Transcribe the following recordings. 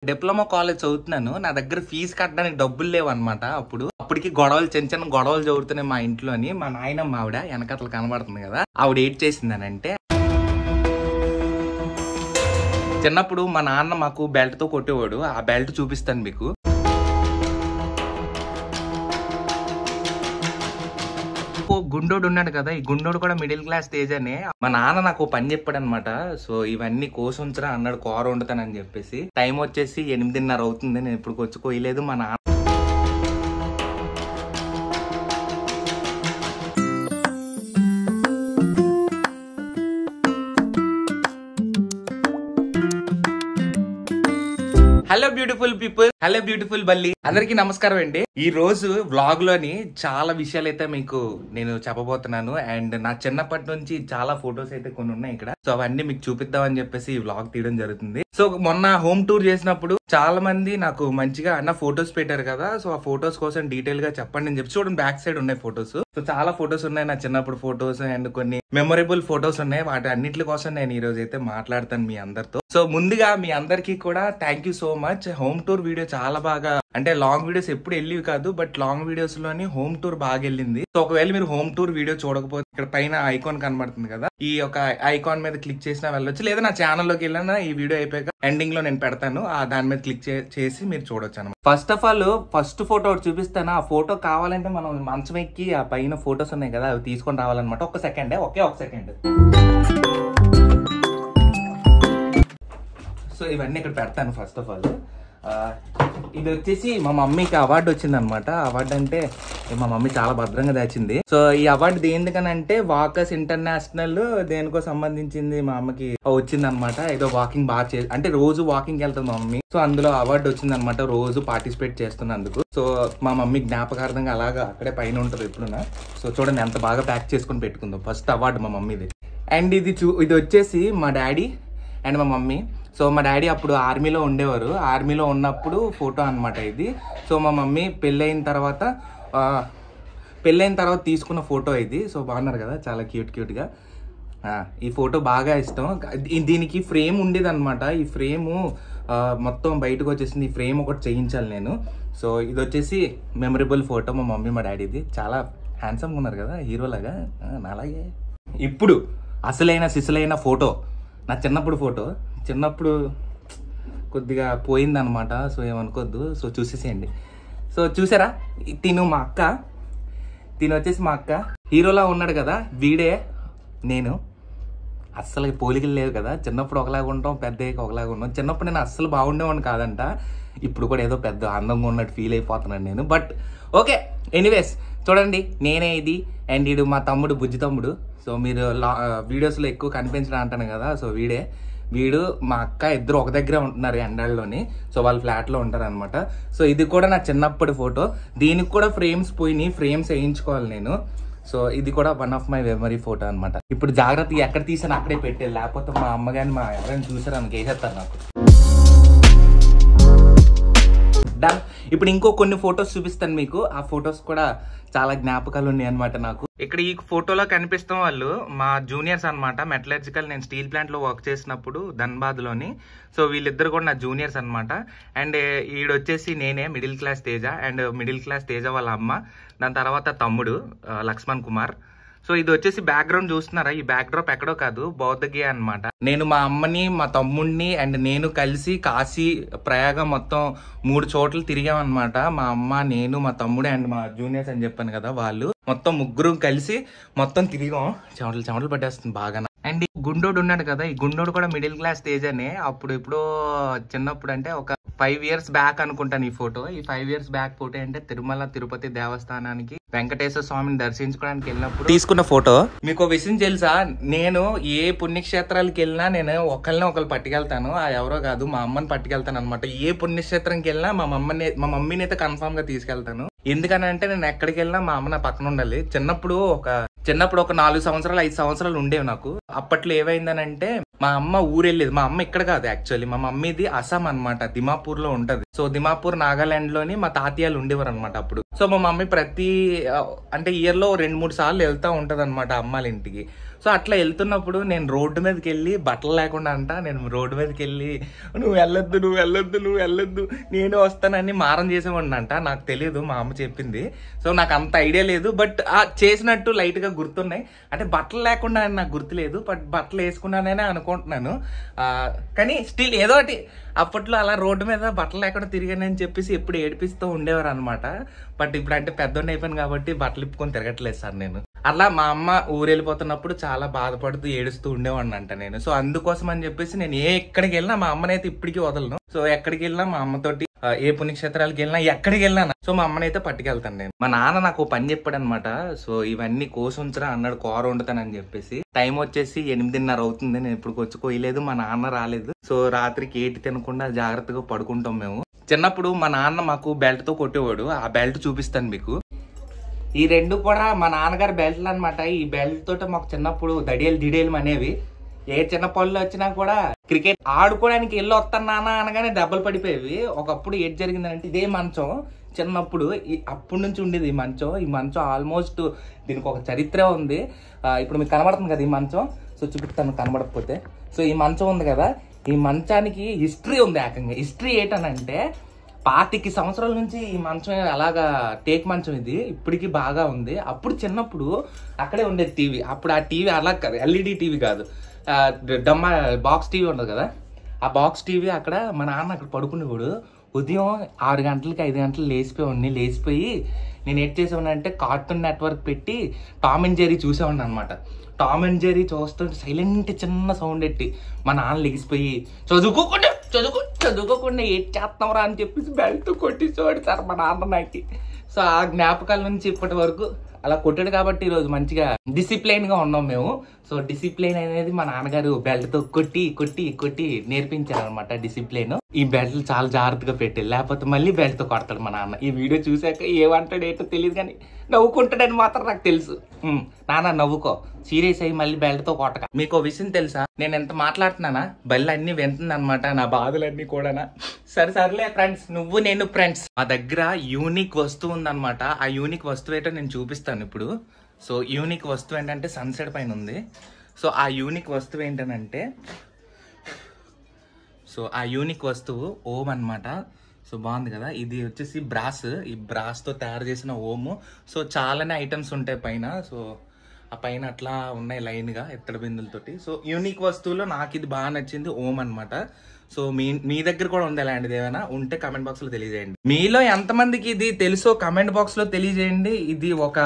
Diploma college చదువుతున్నాను. నా దగ్గర ఫీజు కట్టడానికి డబ్బులు లేవు అనమాట. అప్పటికి గొడవలు, చిన్న చిన్న గొడవలు జరుగుతున్నాయి మా ఇంట్లోని. మా నాయనమ్మ ఆవిడ వెనకతలు కనబడుతుంది కదా, ఆవిడ ఏం చేసిందనంటే, చిన్నప్పుడు మా నాన్న మాకు బెల్ట్ తో కొట్టేవాడు. ఆ బెల్ట్ చూపిస్తాను మీకు. గుండోడు ఉన్నాడు కదా, ఈ గుండోడు కూడా మిడిల్ క్లాస్ స్టేజ్ అనే. మా నాన్న నాకు పని చెప్పాడు అనమాట. సో ఇవన్నీ కోసి ఉంచరా అన్నాడు, కూర వండుతానని చెప్పేసి. టైం వచ్చేసి 8:30 అవుతుంది. నేను ఇప్పుడు వచ్చి కోయలేదు. మా నాన్న hello beautiful people, hello beautiful బల్లి, అందరికీ నమస్కారం అండి. ఈ రోజు వ్లాగ్ లోని చాలా విషయాలు అయితే మీకు నేను చెప్పబోతున్నాను. అండ్ నా చిన్నప్పటి నుంచి చాలా ఫొటోస్ అయితే కొన్ని ఉన్నాయి ఇక్కడ. సో అవన్నీ మీకు చూపిద్దామని చెప్పేసి ఈ వ్లాగ్ తీయడం జరుగుతుంది. సో మొన్న హోమ్ టూర్ చేసినప్పుడు చాలా మంది నాకు మంచిగా అన్న ఫొటోస్ పెట్టారు కదా. సో ఆ ఫొటోస్ కోసం డీటెయిల్ గా చెప్పండి అని చెప్పి. చూడండి, బ్యాక్ సైడ్ ఉన్నాయి ఫొటోస్. సో చాలా ఫొటోస్ ఉన్నాయి, నా చిన్నప్పుడు ఫొటోస్ అండ్ కొన్ని మెమొరబుల్ ఫొటోస్ ఉన్నాయి. వాటి అన్నిటి కోసం నేను ఈ రోజు అయితే మాట్లాడతాను మీ అందరితో. సో ముందుగా మీ అందరికీ కూడా thank you so much. Home tour video చాలా బాగా, అంటే లాంగ్ వీడియోస్ ఎప్పుడు వెళ్ళివి కాదు, బట్ లాంగ్ వీడియోస్ లోని హోమ్ టూర్ బాగా వెళ్ళింది. సో ఒకవేళ మీరు హోమ్ టూర్ వీడియో చూడకపోతే ఇక్కడ పైన ఐకాన్ కనబడుతుంది కదా, ఈ యొక్క ఐకాన్ మీద క్లిక్ చేసినా వెళ్ళొచ్చు. లేదా నా ఛానల్లోకి వెళ్ళినా ఈ వీడియో అయిపోయాక ఎండింగ్ లో నేను పెడతాను, దాని మీద క్లిక్ చేసి మీరు చూడొచ్చు అనమాట. First of all first photo ఒకటి చూపిస్తాను. ఆ ఫోటో కావాలంటే మనం మంచం ఎక్కి ఆ పైన ఫొటోస్ ఉన్నాయి కదా, అవి తీసుకొని రావాలన్నమాట. ఒక సెకండ్. సో ఇవన్నీ ఇక్కడ పెడతాను. ఫస్ట్ ఆఫ్ ఆల్ ఇది వచ్చేసి మా మమ్మీకి అవార్డు వచ్చింది అనమాట. అవార్డు అంటే మా మమ్మీ చాలా భద్రంగా దాచింది. సో ఈ అవార్డు దేనికనంటే వాకర్స్ ఇంటర్నేషనల్ దేనికో సంబంధించింది మా అమ్మకి వచ్చింది అనమాట. ఏదో వాకింగ్ బాగా అంటే రోజు వాకింగ్ వెళ్తుంది మా మమ్మీ. సో అందులో అవార్డు వచ్చింది అనమాట, రోజు పార్టిసిపేట్ చేస్తున్నందుకు. సో మా మమ్మీ జ్ఞాపకార్థంగా అలాగా అక్కడే పైన ఉంటుంది ఎప్పుడున్నా. సో చూడండి ఎంత బాగా ప్యాక్ చేసుకుని పెట్టుకుందాం. ఫస్ట్ అవార్డు మా మమ్మీది. అండ్ ఇది వచ్చేసి మా డాడీ అండ్ మా మమ్మీ. సో మా డాడీ అప్పుడు ఆర్మీలో ఉండేవారు. ఆర్మీలో ఉన్నప్పుడు ఫోటో అనమాట ఇది. సో మా మమ్మీ పెళ్ళైన తర్వాత తీసుకున్న ఫోటో ఇది. సో బాగున్నారు కదా, చాలా క్యూట్గా. ఈ ఫోటో బాగా ఇష్టం. దీనికి ఫ్రేమ్ ఉండేది అనమాట. ఈ ఫ్రేము మొత్తం బయటకు వచ్చేసింది. ఈ ఫ్రేమ్ ఒకటి చేయించాలి నేను. సో ఇది వచ్చేసి మెమరబుల్ ఫోటో మా మమ్మీ మా డాడీది. చాలా హ్యాండ్సమ్గా ఉన్నారు కదా, హీరోలాగా. అలాగే ఇప్పుడు అసలైన సిసలైన ఫోటో నా చిన్నప్పుడు ఫోటో. చిన్నప్పుడు కొద్దిగా పోయిందనమాట. సో ఏమనుకోద్దు. సో చూసేసేయండి. సో చూసారా, తిను వచ్చేసి మా అక్క. హీరోలా ఉన్నాడు కదా, వీడే నేను. అస్సలు పోలికలు లేవు కదా. చిన్నప్పుడు ఒకలాగా ఉంటాం, పెద్దయ్యాక ఒకలాగా ఉన్నాం. చిన్నప్పుడు నేను అస్సలు బాగుండేవాడిని కాదంట. ఇప్పుడు కూడా ఏదో పెద్ద అందంగా ఉన్నట్టు ఫీల్ అయిపోతున్నాను నేను. బట్ ఓకే, ఎనీవేస్ చూడండి, నేనే ఇది. అండ్ వీడు మా తమ్ముడు, బుజ్జి తమ్ముడు. సో మీరు వీడియోస్లో ఎక్కువ కనిపించడం అంటాను కదా, సో వీడు మా అక్క ఇద్దరు ఒక దగ్గరే ఉంటున్నారు ఎండాళ్ళలోని. సో వాళ్ళు ఫ్లాట్లో ఉంటారు అనమాట. సో ఇది కూడా నా చిన్నప్పటి ఫోటో. దీనికి కూడా ఫ్రేమ్స్ పోయినాయి, ఫ్రేమ్స్ వేయించుకోవాలి నేను. సో ఇది కూడా one of my memory photo అనమాట. ఇప్పుడు జాగ్రత్త, ఎక్కడ తీసాను అక్కడే పెట్టాను, లేకపోతే మా అమ్మ కానీ మా ఎవరైనా చూసారు అందుకు వేసేస్తారు నాకు. డన్. ఇప్పుడు ఇంకో కొన్ని ఫొటోస్ చూపిస్తాను మీకు. ఆ ఫొటోస్ కూడా చాలా జ్ఞాపకాలు ఉన్నాయి అనమాట నాకు. ఇక్కడ ఈ ఫోటోలో కనిపిస్తాం వాళ్ళు మా జూనియర్స్ అనమాట. మెటలర్జికల్, నేను స్టీల్ ప్లాంట్ లో వర్క్ చేసినప్పుడు ధన్బాద్ లోని. సో వీళ్ళిద్దరు కూడా నా జూనియర్స్ అనమాట. అండ్ ఈడొచ్చేసి నేనే, middle class Teja. And middle class Teja వాళ్ళ అమ్మ, దాని తర్వాత తమ్ముడు లక్ష్మణ్ కుమార్. సో ఇది వచ్చేసి బ్యాక్గ్రౌండ్ చూస్తున్నారా, ఈ బ్యాక్ డ్రాప్ ఎక్కడో కాదు, బౌద్ధగిరి అనమాట. నేను మా అమ్మని, మా తమ్ముడిని అండ్ నేను కలిసి కాశీ, ప్రయాగ మొత్తం 3 చోట్ల తిరిగామన్నమాట. మా అమ్మ, నేను, మా తమ్ముడు అండ్ మా జూనియర్స్ అని చెప్పాను కదా, వాళ్ళు మొత్తం ముగ్గురు కలిసి మొత్తం తిరిగాం. చెమటలు పట్టేస్తుంది బాగా. అండ్ ఈ గుండోడు ఉన్నాడు కదా, ఈ గుండోడు కూడా మిడిల్ క్లాస్ స్టేజ్ అనే. అప్పుడు ఎప్పుడో చిన్నప్పుడు అంటే ఒక 5 years బ్యాక్ అనుకుంటాను ఈ ఫోటో. ఈ 5 years బ్యాక్ ఫోటో అంటే తిరుమల తిరుపతి దేవస్థానానికి వెంకటేశ్వర స్వామిని దర్శించుకోవడానికి వెళ్ళినప్పుడు తీసుకున్న ఫోటో. మీకు విషయం తెలుసా, నేను ఏ పుణ్యక్షేత్రాలకు వెళ్ళినా నేను ఒకళ్ళు పట్టుకెళ్తాను. ఎవరో కాదు, మా అమ్మని పట్టుకెళ్తాను అనమాట. ఏ పుణ్యక్షేత్రంకి వెళ్ళినా మా మమ్మీని అయితే కన్ఫామ్ గా తీసుకెళ్తాను. ఎందుకనంటే నేను ఎక్కడికి వెళ్ళినా మా అమ్మ నా పక్కన ఉండాలి. చిన్నప్పుడు ఒక 4 సంవత్సరాలు 5 సంవత్సరాలు ఉండేవి నాకు. అప్పట్లో ఏమైందనంటే మా అమ్మ ఊరెళ్ళేది. మా అమ్మ ఇక్కడ కాదు యాక్చువల్లీ, మా మమ్మీది అస్సాం అనమాట, దిమాపూర్ లో ఉంటది. సో దిమాపూర్ నాగాలాండ్ లోని మా తాతయ్యలు ఉండేవారు అనమాట అప్పుడు. సో మా మమ్మీ ప్రతి అంటే ఇయర్ లో 2-3 సార్లు వెళ్తా ఉంటది అనమాట అమ్మాళ్ళ ఇంటికి. సో అట్లా వెళ్తున్నప్పుడు నేను రోడ్డు మీదకి వెళ్ళి బట్టలు లేకుండా నేను రోడ్డు మీదకి వెళ్ళి నువ్వు వెళ్ళొద్దు నేను వస్తానని మారం చేసేవాడిని నాకు తెలియదు, మా అమ్మ చెప్పింది. సో నాకు అంత ఐడియా లేదు, బట్ చేసినట్టు లైట్గా గుర్తున్నాయి. అంటే బట్టలు లేకుండా నాకు గుర్తులేదు, బట్ బట్టలు వేసుకున్నాననే అనుకుంటున్నాను. కానీ స్టిల్ ఏదో ఒకటి అప్పట్లో అలా రోడ్డు మీద బట్టలు లేకుండా తిరిగానని చెప్పేసి ఎప్పుడు ఏడిపిస్తూ ఉండేవారు అనమాట. బట్ ఇప్పుడు అంటే పెద్దోడిని అయిపోయాను కాబట్టి బట్టలు ఇప్పుకొని తిరగట్లేదు సార్ నేను. అలా మా అమ్మ ఊరు వెళ్ళిపోతున్నప్పుడు చాలా బాధపడుతూ ఏడుస్తూ ఉండేవాడిని నేను. సో అందుకోసం అని చెప్పేసి నేను ఎక్కడికి వెళ్ళినా మా అమ్మనైతే ఇప్పటికీ వదలను. సో ఎక్కడికి వెళ్ళినా మా అమ్మతోటి ఏ పుణ్యక్షేత్రాలకు వెళ్ళినా ఎక్కడికి వెళ్ళినా సో మా అమ్మనైతే పట్టుకెళ్తాను నేను. మా నాన్న నాకు పని చెప్పాడు అనమాట. సో ఇవన్నీ కోసుంచరా అన్నాడు, కూర వండుతానని చెప్పేసి. టైం వచ్చేసి 8:30 అవుతుంది, నేను ఇప్పుడు వచ్చి కొయ్యలేదు, మా నాన్న రాలేదు. సో రాత్రికి ఏటి తినకుండా జాగ్రత్తగా పడుకుంటాం మేము. చిన్నప్పుడు మా నాన్న మాకు బెల్ట్ తో కొట్టేవాడు, ఆ బెల్ట్ చూపిస్తాను మీకు. ఈ రెండు కూడా మా నాన్నగారి బెల్ట్లు అనమాట. ఈ బెల్ట్ తోటి మాకు చిన్నప్పుడు దిడేలు అనేవి. ఏ చిన్న పళ్ళు వచ్చినా కూడా క్రికెట్ ఆడుకోవడానికి వెళ్ళి వస్తాను నాన్న అనగానే దెబ్బలు పడిపోయేవి. ఒకప్పుడు ఏం జరిగిందంటే ఇదే మంచం చిన్నప్పుడు అప్పటి నుంచి ఉండేది ఈ మంచం ఆల్మోస్ట్ దీనికి ఒక చరిత్ర ఉంది. ఇప్పుడు మీకు కనబడుతుంది కదా ఈ మంచం. సో చూపిస్తాను కనబడకపోతే. సో ఈ మంచం ఉంది కదా, ఈ మంచానికి హిస్టరీ ఉంది. ఏకంగా హిస్టరీ ఏంటనంటే 25 సంవత్సరాల నుంచి ఈ మంచం అలాగా టేక్ మంచం ఇది ఇప్పటికీ బాగా ఉంది. అప్పుడు చిన్నప్పుడు అక్కడే ఉండేది టీవీ. అప్పుడు ఆ టీవీ అలా కాదు, ఎల్ఈడి టీవీ కాదు, బాక్స్ టీవీ ఉండదు కదా, ఆ బాక్స్ టీవీ అక్కడ మా నాన్న అక్కడ పడుకునేవాడు. ఉదయం 6 గంటలకి 5 గంటలు లేచిపోయి నేను ఏం చేసేవాడిని అంటే కార్టూన్ నెట్వర్క్ పెట్టి టామ్ అండ్ జెర్రీ చూసేవాడిని అనమాట. టామ్ అండ్ జెర్రీ చూస్తుంటే సైలెంట్ చిన్న సౌండ్ ఎట్టి మా నాన్న లెగిసిపోయి చదువుకోకుండా ఏం చేస్తాంరా అని చెప్పేసి బెల్ట్ కొట్టించేవాడు సార్ మా నాన్న నాకు. సో ఆ జ్ఞాపకాల నుంచి ఇప్పటి వరకు అలా కొట్టాడు కాబట్టి ఈరోజు మంచిగా డిసిప్లైన్ గా ఉన్నాం మేము. సో డిసిప్లైన్ అనేది మా నాన్నగారు బెల్ట్ తో కొట్టి నేర్పించారు అనమాట డిసిప్లైన్. ఈ బెల్ట్లు చాలా జాగ్రత్తగా పెట్టారు, లేకపోతే మళ్ళీ బెల్ట్ తో కొడతాడు మా నాన్న. ఈ వీడియో చూసాక ఏమంటాడు ఏంటో తెలియదు కానీ నవ్వుకుంటాడని మాత్రం నాకు తెలుసు. నాన్న నవ్వుకో, సీరియస్ అయ్యి మళ్ళీ బెల్ట్ తో కొట్టక. మీకు విషయం తెలుసా, నేను ఎంత మాట్లాడుతున్నానా బల్లి అన్ని వింటుంది అనమాట, నా బాధలన్నీ కూడా. సరేలే ఫ్రెండ్స్, నువ్వు నేను ఫ్రెండ్స్. మా దగ్గర యూనిక్ వస్తువు ఉందన్నమాట. ఆ యూనిక్ వస్తువు ఏంటో నేను చూపిస్తాను ఇప్పుడు. సో యూనిక్ వస్తువు ఏంటంటే సన్సెట్ పైన ఉంది. సో ఆ యూనిక్ వస్తువు ఏంటంటే ఆ యూనిక్ వస్తువు ఓం అనమాట. సో బాగుంది కదా, ఇది వచ్చేసి బ్రాస్. ఈ బ్రాస్ తో తయారు చేసిన ఓము. సో చాలానే ఐటమ్స్ ఉంటాయి పైన. సో ఆ పైన అట్లా ఉన్నాయి లైన్ గా ఎత్తడి బిందులతోటి. సో యూనిక్ వస్తువులో నాకు ఇది బాగా నచ్చింది ఓం అనమాట. సో మీ దగ్గర కూడా ఉంది అలాంటిది ఏమైనా ఉంటే కమెంట్ బాక్స్ లో తెలియజేయండి. మీలో ఎంతమందికి ఇది తెలుసో కమెంట్ బాక్స్ లో తెలియజేయండి. ఇది ఒక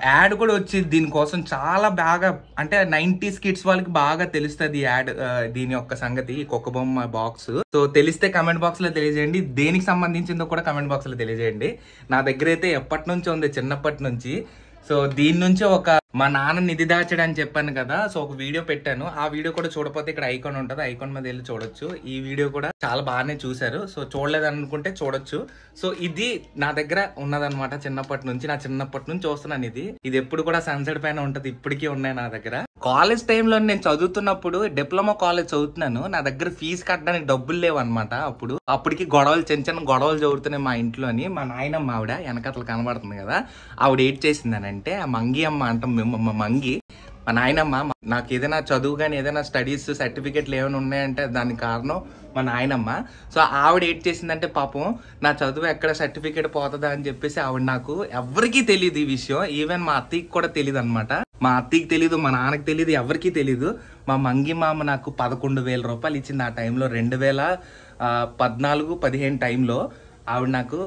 యాడ్ కూడా వచ్చింది దీనికోసం, చాలా బాగా అంటే 90s కిడ్స్ వాళ్ళకి బాగా తెలుస్తుంది యాడ్, దీని యొక్క సంగతి, ఈ కుక్క బొమ్మ బాక్స్. సో తెలిస్తే కమెంట్ బాక్స్ లో తెలియజేయండి. దేనికి సంబంధించిందో కూడా కమెంట్ బాక్స్ లో తెలియజేయండి. నా దగ్గర అయితే ఎప్పటి నుంచి ఉంది, చిన్నప్పటి నుంచి. సో దీని నుంచి మా నాన్న నిధి దాచాడు అని చెప్పాను కదా, సో ఒక వీడియో పెట్టాను. ఆ వీడియో కూడా చూడకపోతే ఇక్కడ ఐకాన్ ఉంటుంది, ఐకాన్ మీద వెళ్ళి చూడొచ్చు. ఈ వీడియో కూడా చాలా బాగానే చూసారు. సో చూడలేదనుకుంటే చూడొచ్చు. సో ఇది నా దగ్గర ఉన్నదన్నమాట చిన్నప్పటి నుంచి. నా చిన్నప్పటి నుంచి చూస్తున్నాను ఇది ఎప్పుడు కూడా సన్సెట్ పైన ఉంటది, ఇప్పటికీ ఉన్నాయి నా దగ్గర. కాలేజ్ టైంలో నేను చదువుతున్నప్పుడు డిప్లొమా కాలేజ్ చదువుతున్నాను, నా దగ్గర ఫీజు కట్టడానికి డబ్బులు లేవు అనమాట. అప్పటికి గొడవలు, చిన్న గొడవలు జరుగుతున్నాయి మా ఇంట్లోని. మా నాయనమ్మ ఆవిడ వెనకతలు కనబడుతుంది కదా, ఆవిడ ఏం చేసిందనంటే ఆ మంగి అమ్మ అంటాం మా మంగి, మా నాయనమ్మ. నాకు ఏదైనా చదువు కానీ ఏదైనా స్టడీస్ సర్టిఫికెట్లు ఏమైనా ఉన్నాయంటే దానికి కారణం మా నాయనమ్మ. సో ఆవిడ ఏం చేసిందంటే పాపం నా చదువు ఎక్కడ సర్టిఫికేట్ పోతుందా అని చెప్పేసి ఆవిడ, నాకు ఎవరికీ తెలియదు ఈ విషయం, ఈవెన్ మా అత్తయ్యకి కూడా తెలియదు అనమాట. మా అత్తయ్యకి తెలియదు, మా నాన్నకి తెలియదు, ఎవరికీ తెలియదు. మా మంగి మామ నాకు 11,000 రూపాయలు ఇచ్చింది ఆ టైంలో, 2014-15 టైంలో. ఆవిడ నాకు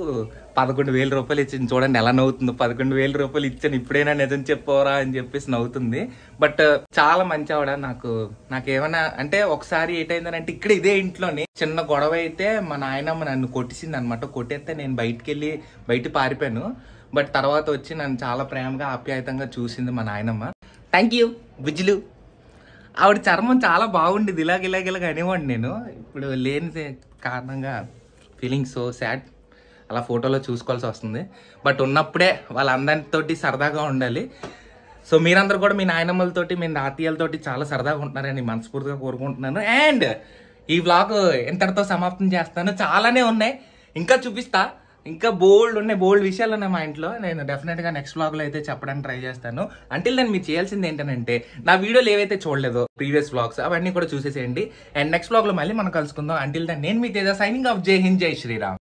11,000 రూపాయలు ఇచ్చింది. చూడండి ఎలా నవ్వుతుంది, 11,000 రూపాయలు ఇచ్చాను ఇప్పుడైనా నిజం చెప్పవరా అని చెప్పేసి నవ్వుతుంది. బట్ చాలా మంచి ఆవిడ. నాకేమైనా అంటే ఒకసారి ఏటైందనంటే ఇక్కడ ఇదే ఇంట్లోని చిన్న గొడవ అయితే మా నాయనమ్మ నన్ను కొట్టిసింది అనమాట. కొట్టేస్తే నేను బయట పారిపోయాను. బట్ తర్వాత వచ్చి నన్ను చాలా ప్రేమగా ఆప్యాయతంగా చూసింది మా నాయనమ్మ. Thank you Vijulu. ఆవిడ చర్మం చాలా బాగుండేది, ఇలాగ అనేవాడిని నేను. ఇప్పుడు లేని కారణంగా ఫీలింగ్ సో సాడ్, అలా ఫోటోలో చూసుకోవాల్సి వస్తుంది. బట్ ఉన్నప్పుడే వాళ్ళందరితోటి సరదాగా ఉండాలి. సో మీరందరూ కూడా మీ నాయనమ్మలతోటి, మీ తాతయ్యలతోటి చాలా సరదాగా ఉంటున్నారని మనస్ఫూర్తిగా కోరుకుంటున్నాను. అండ్ ఈ వ్లాగ్ ఇంతటితో సమాప్తం చేస్తాను. చాలానే ఉన్నాయి, ఇంకా చూపిస్తా. ఇంకా బోల్డ్ ఉన్నాయి, బోల్డ్ విషయాలు ఉన్నాయి మా ఇంట్లో. నేను డెఫినెట్ గా నెక్స్ట్ వ్లాగ్ లో అయితే చెప్పడానికి ట్రై చేస్తాను. అంటిల్ దాన్ని మీరు చేయాల్సింది ఏంటంటే నా వీడియోలు ఏవైతే చూడలేదో ప్రీవియస్ వ్లాగ్స్ అవన్నీ కూడా చూసేసేయండి. అండ్ నెక్స్ట్ వ్లాగ్ లో మళ్ళీ మనం కలుసుకుందాం. అంటిల్ దాన్ని నేను మీ తేజ సైనింగ్ ఆఫ్. జై హింద్, జై శ్రీరామ్.